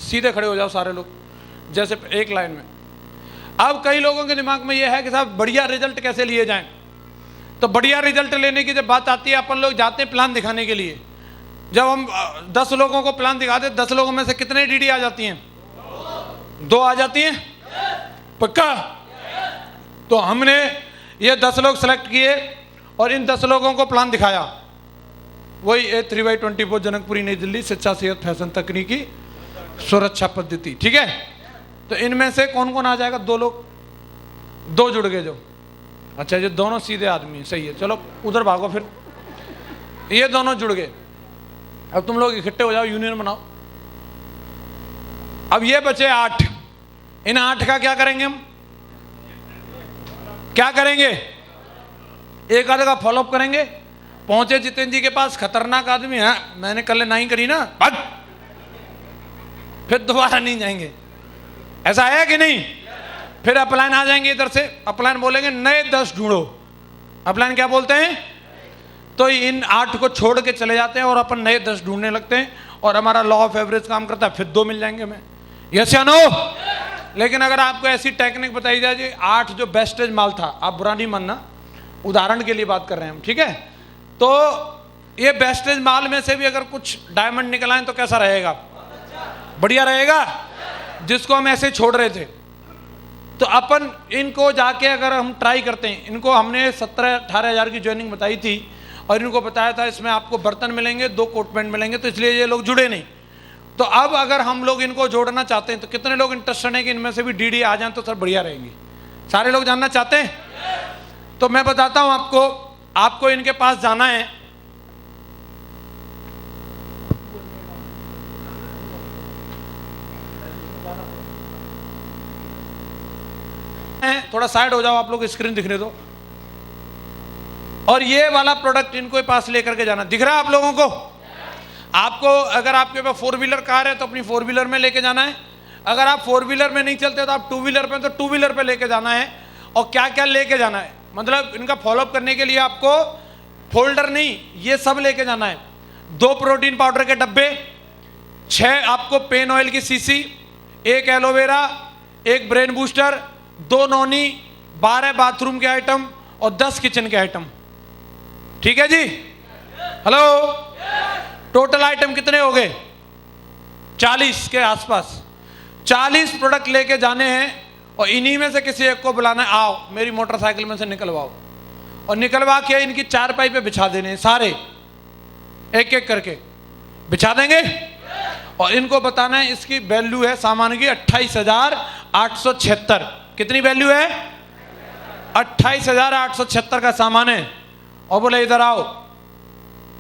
सीधे खड़े हो जाओ सारे लोग, जैसे एक लाइन में। अब कई लोगों के दिमाग में यह है कि साहब बढ़िया रिजल्ट कैसे लिए जाएं। तो बढ़िया रिजल्ट लेने की जब बात आती है, अपन लोग जाते हैं प्लान दिखाने के लिए। जब हम 10 लोगों को प्लान दिखाते, 10 लोगों में से कितने डीडी आ जाती हैं? 2 आ जाती हैं, पक्का? तो हमने ये 10 लोग सेलेक्ट किए और इन 10 लोगों को प्लान दिखाया। वही A3/24 जनकपुरी नई दिल्ली, शिक्षा सेहत फैशन तकनीकी सुरक्षा पद्धति, ठीक है। तो इनमें से कौन कौन आ जाएगा? 2 लोग, 2 जुड़ गए जो। अच्छा, ये दोनों सीधे आदमी हैं, सही है, चलो उधर भागो फिर। ये दोनों जुड़ गए। अब तुम लोग इकट्ठे हो जाओ, यूनियन बनाओ। अब ये बचे 8। इन 8 का क्या करेंगे हम? क्या करेंगे? एक आधे का फॉलोअप करेंगे। पहुंचे जितेंद्र जी के पास, खतरनाक आदमी है, मैंने कल नहीं करी ना, भाग, फिर दोबारा नहीं जाएंगे। ऐसा है कि नहीं? फिर अपलाइन आ जाएंगे इधर से, अपलाइन बोलेंगे नए 10 ढूंढो। अपलाइन क्या बोलते हैं? तो इन 8 को छोड़ के चले जाते हैं और अपन नए 10 ढूंढने लगते हैं और हमारा लॉ ऑफ एवरेज काम करता है, फिर 2 मिल जाएंगे हमें। यस या नो? लेकिन अगर आपको ऐसी टेक्निक बताई जाए, 8 जो बेस्टेज माल था, आप बुरा नहीं मानना, उदाहरण के लिए बात कर रहे हैं हम, ठीक है। तो ये बेस्टेज माल में से भी अगर कुछ डायमंड निकल आए तो कैसा रहेगा? बढ़िया रहेगा, जिसको हम ऐसे छोड़ रहे थे। तो अपन इनको जाके अगर हम ट्राई करते हैं, इनको हमने 17-18 हज़ार की ज्वाइनिंग बताई थी और इनको बताया था इसमें आपको बर्तन मिलेंगे, 2 कोट पैंट मिलेंगे, तो इसलिए ये लोग जुड़े नहीं। तो अब अगर हम लोग इनको जोड़ना चाहते हैं तो कितने लोग इंटरेस्टेड हैं कि इनमें से भी डीडी आ जाएं तो सर बढ़िया रहेंगे? सारे लोग जानना चाहते हैं? तो मैं बताता हूं आपको इनके पास जाना है। थोड़ा साइड हो जाओ आप लोग, स्क्रीन दिखने दो। और ये वाला प्रोडक्ट इनको पास लेकर के जाना। दिख रहा है आप लोगों को? आपको अगर आपके पास 4 व्हीलर कार है तो अपनी 4 व्हीलर में लेके जाना है। अगर आप 4 व्हीलर में नहीं चलते तो आप 2 व्हीलर पे, तो 2 व्हीलर पे लेके जाना है। और क्या क्या लेके जाना है, मतलब इनका फॉलोअप करने के लिए आपको फोल्डर नहीं, ये सब लेके जाना है। 2 प्रोटीन पाउडर के डब्बे, 6 आपको पेन ऑयल की शीशी, 1 aloe vera, 1 brain booster, 2 Noni, 12 bathroom के आइटम और 10 किचन के आइटम। ठीक है जी? हेलो, टोटल आइटम कितने हो गए? 40 के आसपास। 40 प्रोडक्ट लेके जाने हैं और इन्हीं में से किसी एक को बुलाना है, आओ मेरी मोटरसाइकिल में से निकलवाओ। और निकलवा के इनकी चारपाई पे बिछा देने, सारे एक एक करके बिछा देंगे। और इनको बताना है इसकी वैल्यू है सामान की 28,876। कितनी वैल्यू है? 28,876 का सामान है। और बोले इधर आओ,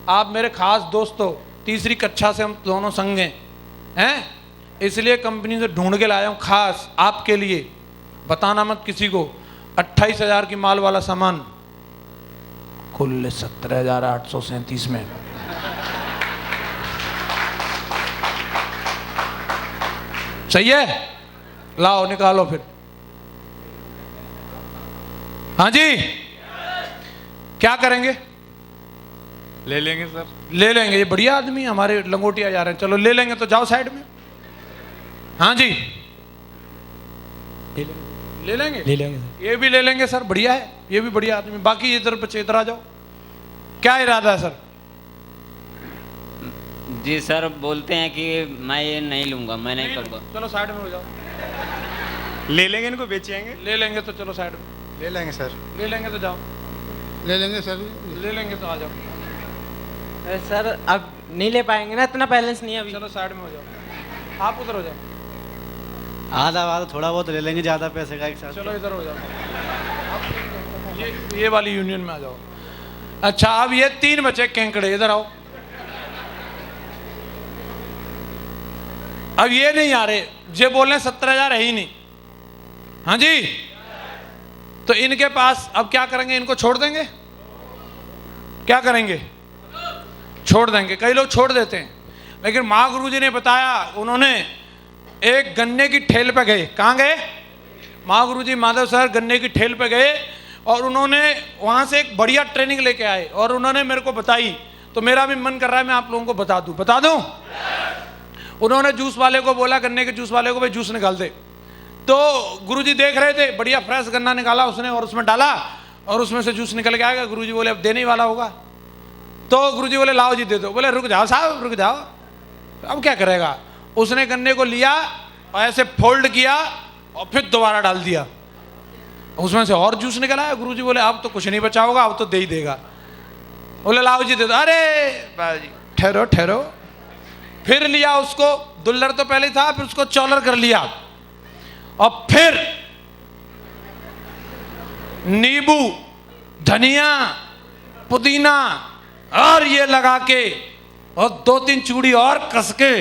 आप मेरे खास दोस्त हो, 3री कक्षा से हम दोनों संग हैं, इसलिए कंपनी से ढूंढ के लाया हूं खास आपके लिए, बताना मत किसी को। 28,000 की माल वाला सामान कुल 17,837 में। सही है? लाओ निकालो फिर। हाँ जी, क्या करेंगे? ले लेंगे सर। ले लेंगे, ये बढ़िया आदमी हमारे लंगोटिया जा रहे हैं, चलो ले लेंगे। तो जाओ साइड में। हाँ जी, ले लेंगे सर। ये भी ले लेंगे सर, बढ़िया है, ये भी बढ़िया आदमी। बाकी इधर बच्चे इधर आ जाओ। क्या इरादा है सर? जी सर, बोलते हैं कि मैं ये नहीं लूंगा, मैं नहीं करूँगा। चलो साइड में हो जाओ। ले लेंगे, इनको बेचेंगे। ले लेंगे तो चलो साइड में। ले लेंगे सर। ले लेंगे तो जाओ। ले लेंगे सर। ले लेंगे तो आ जाओ। सर अब नहीं ले पाएंगे ना, इतना बैलेंस नहीं है अभी। चलो साइड में हो जाओ, आप उधर हो जाओ। आधा थोड़ा बहुत ले लेंगे, ज़्यादा पैसे का एक साथ। चलो इधर हो जाओ, ये वाली यूनियन में आ जाओ। अच्छा, अब ये 3 बचे केंकड़े, इधर आओ। अब ये नहीं आ रहे, ये बोल रहे 17,000 है ही नहीं। हाँ जी, तो इनके पास अब क्या करेंगे? इनको छोड़ देंगे? क्या करेंगे? छोड़ देंगे। कई लोग छोड़ देते हैं, लेकिन महागुरु जी ने बताया, उन्होंने एक गन्ने की ठेल पे गए। कहाँ गए? महागुरु जी माधव सर गन्ने की ठेल पे गए और उन्होंने वहाँ से एक बढ़िया ट्रेनिंग लेके आए और उन्होंने मेरे को बताई। तो मेरा भी मन कर रहा है मैं आप लोगों को बता दूं। उन्होंने जूस वाले को बोला, गन्ने के जूस वाले को, भाई जूस निकाल दे। तो गुरुजी देख रहे थे, बढ़िया फ्रेश गन्ना निकाला उसने और उसमें डाला और उसमें से जूस निकल के आएगा। गुरुजी बोले अब देने ही वाला होगा। तो गुरुजी बोले लाओ जी दे दो। बोले रुक जाओ साहब, रुक जाओ, अब क्या करेगा। उसने गन्ने को लिया और ऐसे फोल्ड किया और फिर दोबारा डाल दिया, उसमें से और जूस निकल आया। गुरुजी बोले अब तो कुछ नहीं बचा होगा, अब तो दे ही देगा। बोले लाओ जी दे दो। अरे बाजी ठहरो ठहरो। फिर लिया उसको, दुल्लर तो पहले था, फिर उसको चौलर कर लिया और फिर नींबू, धनिया, पुदीना और ये लगा के और 2-3 चूड़ी और कस के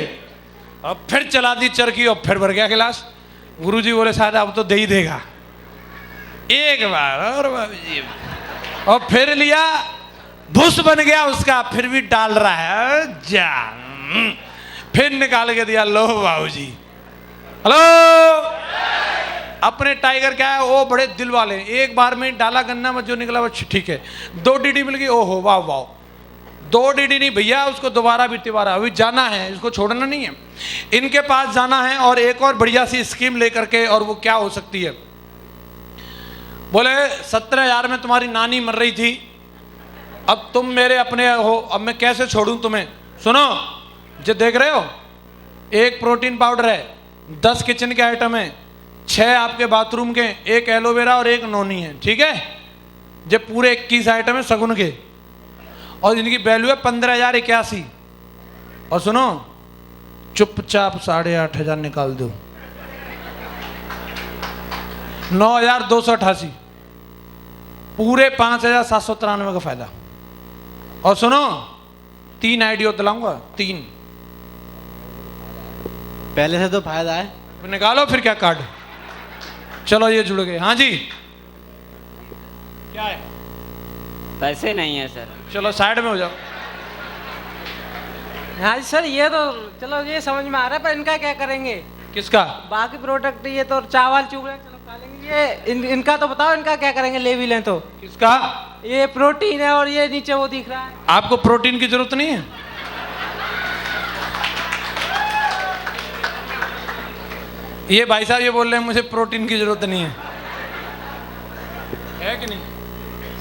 और फिर चला दी चरखी और फिर भर गया गिलास। गुरुजी बोले शायद अब तो दे ही देगा। एक बार और बाबूजी, और फिर लिया, भुस बन गया उसका, फिर भी डाल रहा है जा, फिर निकाल के दिया, लो बाबूजी। हेलो, अपने टाइगर क्या है, वो बड़े दिल वाले, एक बार में डाला गन्ना में जो निकला वो ठीक है। 2 डीडी मिल गई, ओहो वाह वाह। 2 डीडी नहीं भैया, उसको दोबारा भी तिबारा, अभी जाना है, इसको छोड़ना नहीं है, इनके पास जाना है और एक और बढ़िया सी स्कीम लेकर के। और वो क्या हो सकती है, बोले 17,000 में तुम्हारी नानी मर रही थी, अब तुम मेरे अपने हो, अब मैं कैसे छोड़ूं तुम्हें। सुनो जो देख रहे हो, 1 प्रोटीन पाउडर है, 10 किचन के आइटम है, 6 आपके बाथरूम के, 1 एलोवेरा और 1 नोनी है, ठीक है। जो पूरे 21 आइटम है सगुन के और इनकी वैल्यू है 15,081। और सुनो चुपचाप 8,500 निकाल दो, 9,288, पूरे 5,793 का फायदा। और सुनो 3 आइडिया दिलाऊंगा, 3 पहले से तो फायदा है। निकालो फिर क्या कार्ड। चलो ये जुड़ गए। हाँ जी क्या है, पैसे नहीं है सर। चलो साइड में हो जाओ। हाँ जी सर, ये तो चलो ये समझ में आ रहा है, पर इनका क्या करेंगे। किसका, बाकी प्रोडक्ट ये तो चावल चुभ रहे, चलो खा लेंगे। ये इनका तो बताओ, इनका क्या करेंगे, ले भी लें तो। किसका, ये प्रोटीन है और ये नीचे वो दिख रहा है। आपको प्रोटीन की जरूरत नहीं है। ये भाई साहब ये बोल रहे हैं मुझे प्रोटीन की जरूरत नहीं है कि नहीं।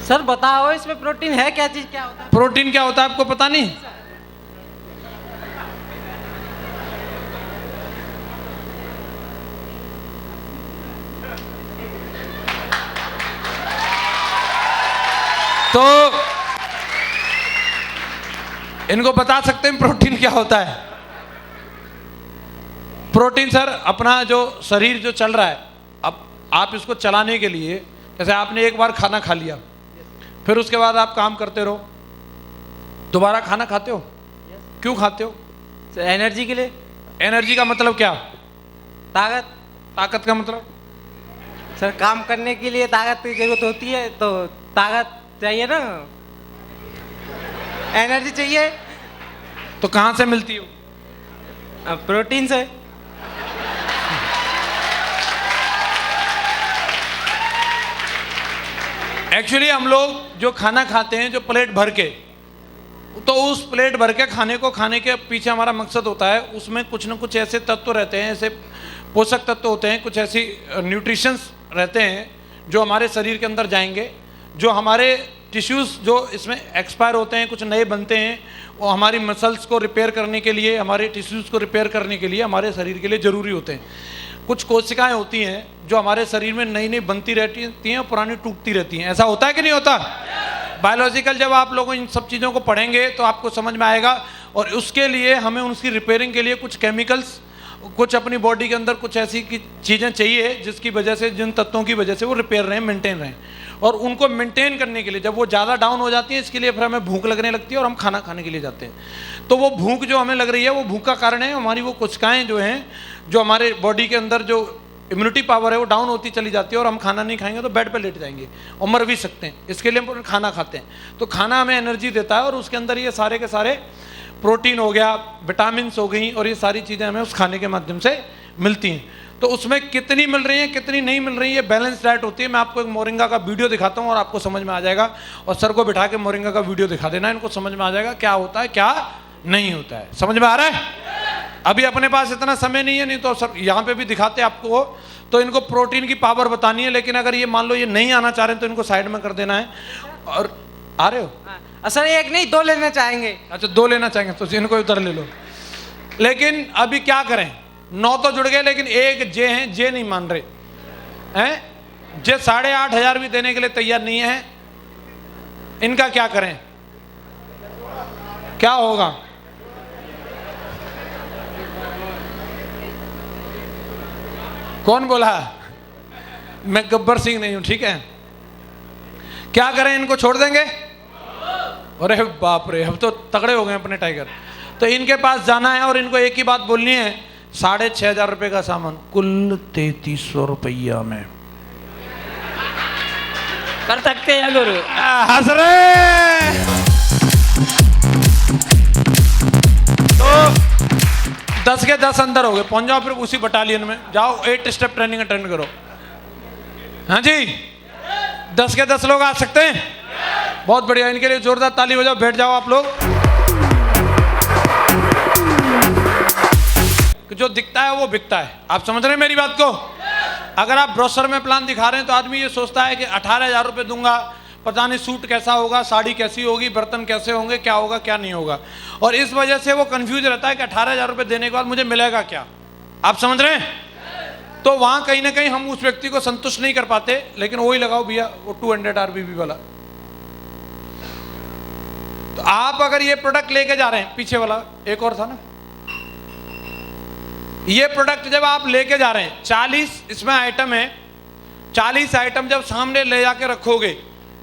सर बताओ इसमें प्रोटीन है क्या, चीज क्या होता है। प्रोटीन क्या होता है आपको पता नहीं। तो इनको बता सकते हैं प्रोटीन क्या होता है। प्रोटीन सर अपना जो शरीर जो चल रहा है, अब आप इसको चलाने के लिए, जैसे आपने एक बार खाना खा लिया, फिर उसके बाद आप काम करते रहो, दोबारा खाना खाते हो, क्यों खाते हो। सर एनर्जी के लिए। एनर्जी का मतलब क्या, ताकत। ताकत का मतलब, सर काम करने के लिए ताकत की जरूरत होती है, तो ताकत चाहिए ना, एनर्जी चाहिए। तो कहाँ से मिलती हो। प्रोटीन से। एक्चुअली हम लोग जो खाना खाते हैं, जो प्लेट भर के, तो उस प्लेट भर के खाने को खाने के पीछे हमारा मकसद होता है, उसमें कुछ न कुछ ऐसे तत्व रहते हैं, ऐसे पोषक तत्व होते हैं, कुछ ऐसी न्यूट्रिशंस रहते हैं जो हमारे शरीर के अंदर जाएंगे, जो हमारे टिश्यूज़ जो इसमें एक्सपायर होते हैं, कुछ नए बनते हैं, वो हमारी मसल्स को रिपेयर करने के लिए, हमारे टिश्यूज़ को रिपेयर करने के लिए, हमारे शरीर के लिए ज़रूरी होते हैं। कुछ कोशिकाएं होती हैं जो हमारे शरीर में नई नई बनती रहती हैं और पुरानी टूटती रहती हैं। ऐसा होता है कि नहीं होता। बायोलॉजिकल जब आप लोग इन सब चीज़ों को पढ़ेंगे तो आपको समझ में आएगा, और उसके लिए हमें उसकी रिपेयरिंग के लिए कुछ केमिकल्स, कुछ अपनी बॉडी के अंदर कुछ ऐसी चीज़ें चाहिए जिसकी वजह से, जिन तत्वों की वजह से वो रिपेयर रहें, मेंटेन रहें। और उनको मेंटेन करने के लिए जब वो ज़्यादा डाउन हो जाती है, इसके लिए फिर हमें भूख लगने लगती है और हम खाना खाने के लिए जाते हैं। तो वो भूख जो हमें लग रही है, वो भूख का कारण है हमारी वो कोशिकाएं जो हैं, जो हमारे बॉडी के अंदर जो इम्यूनिटी पावर है वो डाउन होती चली जाती है, और हम खाना नहीं खाएंगे तो बेड पे लेट जाएंगे और मर भी सकते हैं। इसके लिए हम खाना खाते हैं। तो खाना हमें एनर्जी देता है, और उसके अंदर ये सारे के सारे प्रोटीन हो गया, विटामिन्स हो गई, और ये सारी चीज़ें हमें उस खाने के माध्यम से मिलती हैं। तो उसमें कितनी मिल रही हैं, कितनी नहीं मिल रही है, बैलेंस डाइट होती है। मैं आपको एक मोरिंगा का वीडियो दिखाता हूँ और आपको समझ में आ जाएगा, और सर को बिठा के मोरिंगा का वीडियो दिखा देना, इनको समझ में आ जाएगा क्या होता है क्या नहीं होता है। समझ में आ रहा है। अभी अपने पास इतना समय नहीं है, नहीं तो सब यहाँ पे भी दिखाते आपको। तो इनको प्रोटीन की पावर बतानी है, लेकिन अगर ये मान लो ये नहीं आना चाह रहे हैं तो इनको साइड में कर देना है। और आ रहे हो? सर एक नहीं 2 लेना चाहेंगे। अच्छा 2 लेना चाहेंगे तो इनको उधर ले लो। लेकिन अभी क्या करें, 9 तो जुड़ गए, लेकिन एक जे हैं, जे नहीं मान रहे हैं। जे 8,500 भी देने के लिए तैयार नहीं है। इनका क्या करें, क्या होगा? कौन बोला? मैं गब्बर सिंह नहीं हूं, ठीक है। क्या करें, इनको छोड़ देंगे? अरे बाप रे, हम तो तगड़े हो गए अपने टाइगर। तो इनके पास जाना है और इनको एक ही बात बोलनी है, 6,500 रुपये का सामान कुल 3,300 रुपया में कर सकते हैं गुरु। हंस रहे। तो 10 के 10 अंदर हो गए, पहुंच जाओ फिर उसी बटालियन में जाओ, 8 स्टेप ट्रेनिंग अटेंड करो। हाँ जी, 10 के 10 लोग आ सकते हैं? बहुत बढ़िया, इनके लिए जोरदार ताली बजाओ। बैठ जाओ आप लोग। जो दिखता है वो बिकता है, आप समझ रहे हैं मेरी बात को? अगर आप ब्रोशर में प्लान दिखा रहे हैं तो आदमी ये सोचता है कि 18,000 रुपये दूंगा, पता नहीं सूट कैसा होगा, साड़ी कैसी होगी, बर्तन कैसे होंगे, क्या होगा क्या नहीं होगा, और इस वजह से वो कंफ्यूज रहता है कि 18,000 रुपये देने के बाद मुझे मिलेगा क्या। आप समझ रहे हैं? तो वहां कहीं ना कहीं हम उस व्यक्ति को संतुष्ट नहीं कर पाते। लेकिन वही लगाओ भैया, वो 200 RBB वाला। तो आप अगर ये प्रोडक्ट लेके जा रहे हैं, पीछे वाला एक और था ना, ये प्रोडक्ट जब आप लेके जा रहे हैं, 40 इसमें आइटम है, 40 आइटम जब सामने ले जाके रखोगे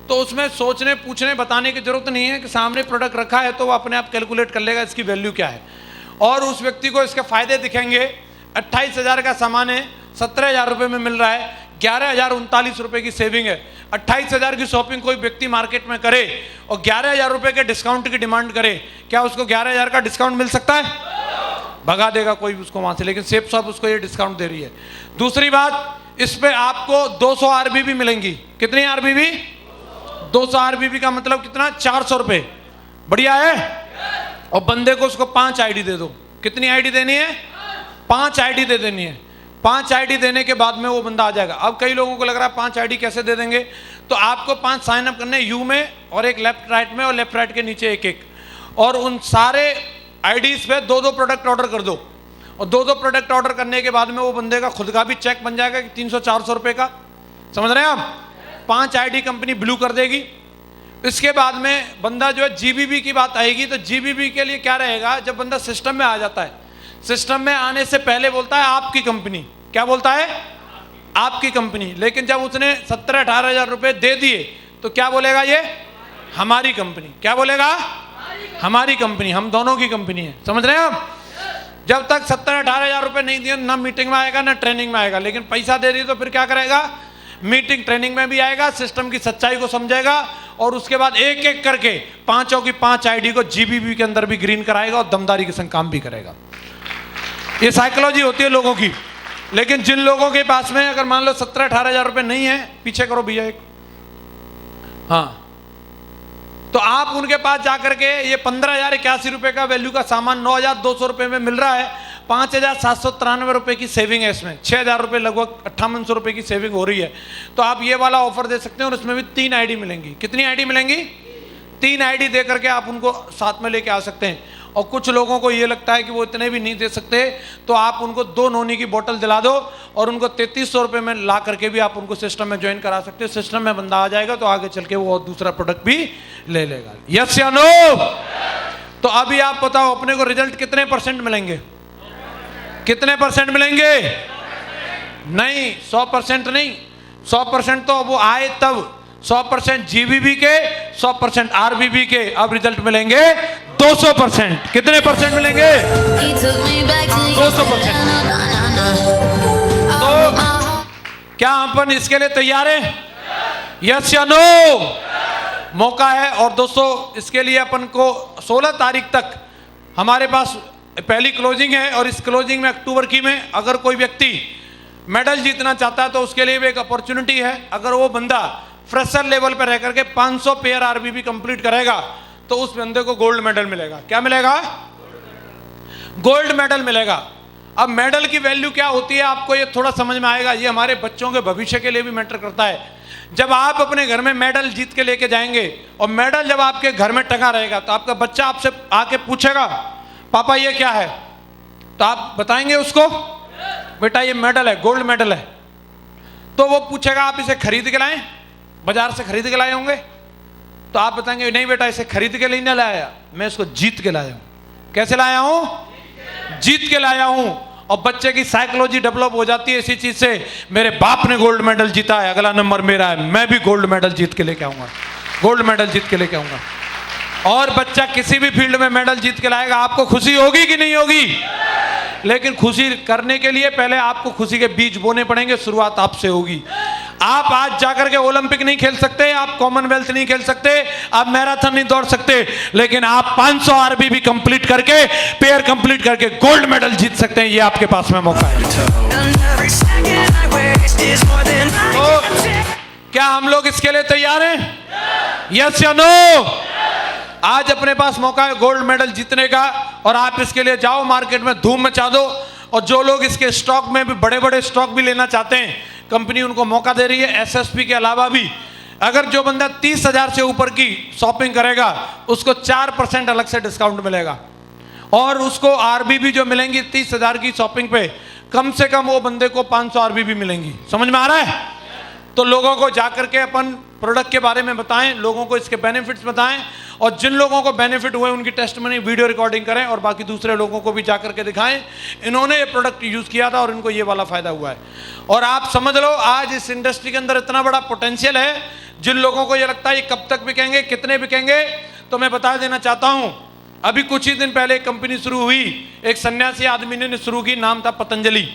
तो उसमें सोचने पूछने बताने की जरूरत नहीं है कि सामने प्रोडक्ट रखा है तो वो अपने आप कैलकुलेट कर लेगा इसकी वैल्यू क्या है। और उस व्यक्ति को इसके फायदे दिखेंगे। 28,000 का सामान है, 17,000 रुपये में मिल रहा है, 11,039 रुपये की सेविंग है। 28,000 की शॉपिंग कोई व्यक्ति मार्केट में करे और 11,000 रुपये के डिस्काउंट की डिमांड करे, क्या उसको 11,000 का डिस्काउंट मिल सकता है? भगा देगा कोई भी उसको वहां से। लेकिन सेफ शॉप उसको ये डिस्काउंट दे रही है। दूसरी बात, इस पे आपको 200 RBB मिलेंगी। कितनी RBB? 200 RBB का मतलब कितना? 400 रुपये। बढ़िया है। और बंदे को उसको 5 ID दे दो। कितनी ID देनी है? 5 ID दे देनी है। 5 ID देने के बाद में वो बंदा आ जाएगा। अब कई लोगों को लग रहा है 5 ID कैसे दे देंगे, तो आपको 5 साइन अप करने, यू में और एक लेफ्ट राइट में और लेफ्ट राइट के नीचे एक एक, और उन सारे आईडीज पे 2-2 प्रोडक्ट ऑर्डर कर दो। और 2-2 प्रोडक्ट ऑर्डर करने के बाद में वो बंदे का खुद का भी चेक बन जाएगा कि 300-400 रुपये का। समझ रहे हैं आप? 5 ID कंपनी ब्लू कर देगी। इसके बाद में बंदा जो है GBB की बात आएगी, तो GBB के लिए क्या रहेगा, जब बंदा सिस्टम में आ जाता है, सिस्टम में आने से पहले बोलता है आपकी कंपनी। क्या बोलता है? आपकी कंपनी। लेकिन जब उसने 17-18,000 रुपये दे दिए तो क्या बोलेगा ये? हमारी कंपनी। क्या बोलेगा? हमारी कंपनी। हम दोनों की कंपनी है। समझ रहे हैं आप? जब तक 17-18,000 रुपये नहीं दिए, ना मीटिंग में आएगा ना ट्रेनिंग में आएगा। लेकिन पैसा दे दिए तो फिर क्या करेगा? मीटिंग ट्रेनिंग में भी आएगा, सिस्टम की सच्चाई को समझेगा, और उसके बाद एक एक करके 5 की 5 ID को GBB के अंदर भी ग्रीन कराएगा और दमदारी के संग काम भी करेगा। ये साइकोलॉजी होती है लोगों की। लेकिन जिन लोगों के पास में अगर मान लो 17-18,000 रुपये नहीं है, पीछे करो भैया एक, हाँ, तो आप उनके पास जाकर के ये 15,081 रुपये का वैल्यू का सामान 9,200 रुपये में मिल रहा है, 5,793 रुपये की सेविंग है इसमें, 6,000 रुपये लगभग 5800 रुपये की सेविंग हो रही है। तो आप ये वाला ऑफर दे सकते हैं और इसमें भी 3 ID मिलेंगी। कितनी ID मिलेंगी? 3 ID दे करके आप उनको साथ में लेके आ सकते हैं। और कुछ लोगों को ये लगता है कि वो इतने भी नहीं दे सकते, तो आप उनको 2 नोनी की बोतल दिला दो और उनको 3,300 रुपये में ला करके भी आप उनको सिस्टम में ज्वाइन करा सकते हो। सिस्टम में बंदा आ जाएगा तो आगे चल के वो दूसरा प्रोडक्ट भी ले लेगा। यस या नो? तो अभी आप बताओ अपने को रिजल्ट कितने % मिलेंगे? कितने % मिलेंगे? नहीं 100% नहीं, 100% तो वो आए तब। 100% GBB के, 100% RBB के। अब रिजल्ट मिलेंगे 200%। कितने % मिलेंगे? 200%। तो क्या अपन इसके लिए तैयार हैं? यस या नो? मौका है। और दोस्तों इसके लिए अपन को 16 तारीख तक हमारे पास पहली क्लोजिंग है, और इस क्लोजिंग में अक्टूबर की में अगर कोई व्यक्ति मेडल जीतना चाहता है तो उसके लिए भी एक अपॉर्चुनिटी है। अगर वो बंदा फ्रेशर लेवल पर रह करके 500 पेयर RBB कंप्लीट करेगा तो उस बंदे को गोल्ड मेडल मिलेगा। क्या मिलेगा? गोल्ड मेडल मिलेगा। अब मेडल की वैल्यू क्या होती है आपको ये थोड़ा समझ में आएगा, ये हमारे बच्चों के भविष्य के लिए भी मैटर करता है। जब आप अपने घर में मेडल जीत के लेके जाएंगे और मेडल जब आपके घर में टंगा रहेगा तो आपका बच्चा आपसे आके पूछेगा पापा ये क्या है, तो आप बताएंगे उसको बेटा ये मेडल है, गोल्ड मेडल है। तो वो पूछेगा आप इसे खरीद के लाए, बाजार से खरीद के लाए होंगे, तो आप बताएंगे नहीं बेटा इसे खरीद के नहीं लाया, मैं इसको जीत के लाया हूं। कैसे लाया हूं? जीत के लाया हूं। और बच्चे की साइकोलॉजी डेवलप हो जाती है इसी चीज से, मेरे बाप ने गोल्ड मेडल जीता है, अगला नंबर मेरा है, मैं भी गोल्ड मेडल जीत के लेके आऊंगा, गोल्ड मेडल जीत के लेके आऊंगा। और बच्चा किसी भी फील्ड में मेडल जीत के लाएगा, आपको खुशी होगी कि नहीं होगी? लेकिन खुशी करने के लिए पहले आपको खुशी के बीज बोने पड़ेंगे, शुरुआत आपसे होगी। आप आज जाकर के ओलंपिक नहीं खेल सकते, आप कॉमनवेल्थ नहीं खेल सकते, आप मैराथन नहीं दौड़ सकते, लेकिन आप 500 आरबी भी कंप्लीट करके, पेयर कंप्लीट करके गोल्ड मेडल जीत सकते हैं। ये आपके पास में मौका है। तो क्या हम लोग इसके लिए तैयार हैं? यस या नो? आज अपने पास मौका है गोल्ड मेडल जीतने का, और आप इसके लिए जाओ मार्केट में धूम मचा दो। और जो लोग इसके स्टॉक में भी बड़े बड़े स्टॉक भी लेना चाहते हैं, कंपनी उनको मौका दे रही है एसएसपी के अलावा भी। अगर जो बंदा 30,000 से ऊपर की शॉपिंग करेगा उसको 4% अलग से डिस्काउंट मिलेगा, और उसको आरबी भी जो मिलेंगी 30,000 की शॉपिंग पे, कम से कम वो बंदे को 500 आरबी भी मिलेंगी। समझ में आ रहा है? तो लोगों को जाकर के अपन प्रोडक्ट के बारे में बताएं, लोगों को इसके बेनिफिट्स बताएं, और जिन लोगों को बेनिफिट हुए उनकी टेस्टमनी वीडियो रिकॉर्डिंग करें, और बाकी दूसरे लोगों को भी जाकर के दिखाएं इन्होंने ये प्रोडक्ट यूज़ किया था और इनको ये वाला फायदा हुआ है। और आप समझ लो आज इस इंडस्ट्री के अंदर इतना बड़ा पोटेंशियल है, जिन लोगों को ये लगता है ये कब तक बिकेंगे, कितने बिकेंगे, तो मैं बता देना चाहता हूँ। अभी कुछ ही दिन पहले एक कंपनी शुरू हुई, एक सन्यासी आदमी ने शुरू की, नाम था पतंजलि।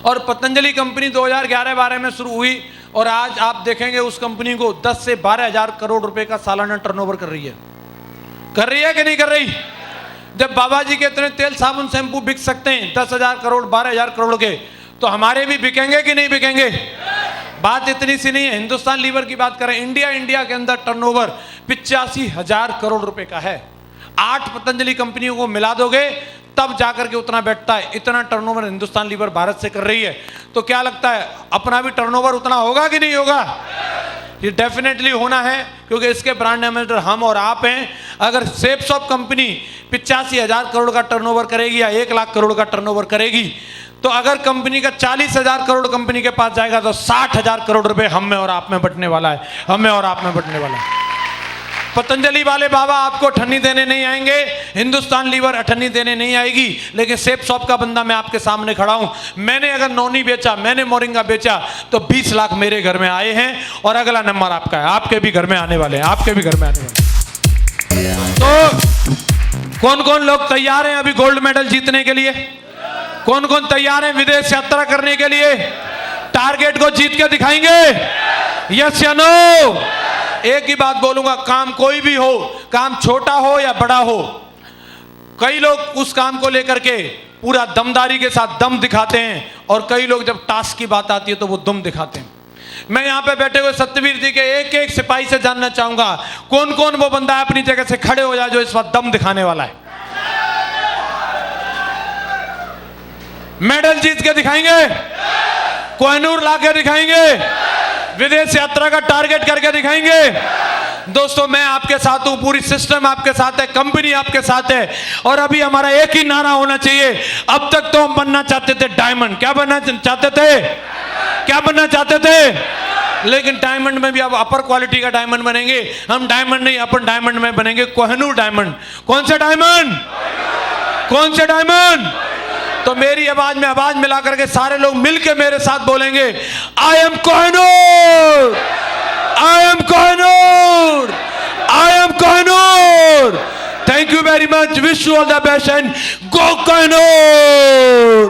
और पतंजलि कंपनी 2011-12 में शुरू हुई, और आज आप देखेंगे उस कंपनी को 10 से 12 हजार करोड़ रुपए का सालाना टर्नओवर कर रही है कि नहीं कर रही? जब बाबा जी के इतने तेल साबुन शैंपू बिक सकते हैं 10,000 करोड़ 12,000 करोड़ के, तो हमारे भी बिकेंगे कि नहीं बिकेंगे? बात इतनी सी नहीं है। हिंदुस्तान लीवर की बात करें, इंडिया के अंदर टर्नओवर 85,000 करोड़ रुपए का है। 8 पतंजलि कंपनियों को मिला दोगे तब जाकर के उतना बैठता है। इतना टर्नओवर हिंदुस्तान लीवर भारत से कर रही है, तो क्या लगता है अपना भी टर्नओवर उतना होगा कि नहीं होगा? ये डेफिनेटली होना है, क्योंकि इसके ब्रांड एम्बेसडर हम और आप हैं। अगर शेप शॉप कंपनी 85,000 करोड़ का टर्नओवर करेगी या 1 लाख करोड़ का टर्नओवर करेगी, तो अगर कंपनी का 40,000 करोड़ कंपनी के पास जाएगा तो 60,000 करोड़ रुपए हम में और आप में बंटने वाला है, हम में और आप में बंटने वाला है। पतंजलि वाले बाबा आपको अठन्नी देने नहीं आएंगे, हिंदुस्तान लीवर अठन्नी देने नहीं आएगी, लेकिन शेप शॉप का बंदा मैं आपके सामने खड़ा हूं। मैंने अगर नौनी बेचा, मैंने मोरिंगा बेचा, तो 20 लाख मेरे घर में आए हैं, और अगला नंबर आपका है, आपके भी घर में आने वाले हैं, आपके भी घर में आने वाले हैं। तो कौन कौन लोग तैयार हैं अभी गोल्ड मेडल जीतने के लिए? कौन कौन तैयार हैं विदेश यात्रा करने के लिए? टारगेट को जीत के दिखाएंगे? यस या नो? एक ही बात बोलूंगा, काम कोई भी हो, काम छोटा हो या बड़ा हो, कई लोग उस काम को लेकर के पूरा दमदारी के साथ दम दिखाते हैं, और कई लोग जब टास्क की बात आती है तो वो दम दिखाते हैं। मैं यहां पे बैठे हुए सत्यवीर जी के एक एक सिपाही से जानना चाहूंगा, कौन कौन वो बंदा है अपनी जगह से खड़े हो जाए जो इस वक्त दम दिखाने वाला है? मेडल जीत के दिखाएंगे, कोहिनूर ला के दिखाएंगे, विदेश यात्रा का टारगेट करके दिखाएंगे। दोस्तों मैं आपके साथ हूं, पूरी सिस्टम आपके साथ है, कंपनी आपके साथ है, और अभी हमारा एक ही नारा होना चाहिए। अब तक तो हम बनना चाहते थे डायमंड, क्या बनना चाहते थे? क्या बनना चाहते थे? लेकिन डायमंड में भी अब अपर क्वालिटी का डायमंड बनेंगे। हम डायमंड नहीं, अपन डायमंड में बनेंगे कोहिनूर डायमंड। कौन से डायमंड? कौन से डायमंड? तो मेरी आवाज में आवाज मिला करके सारे लोग मिलके मेरे साथ बोलेंगे, I am Kohinoor, I am Kohinoor, I am Kohinoor. Thank you very much, wish you all the best and go Kohinoor.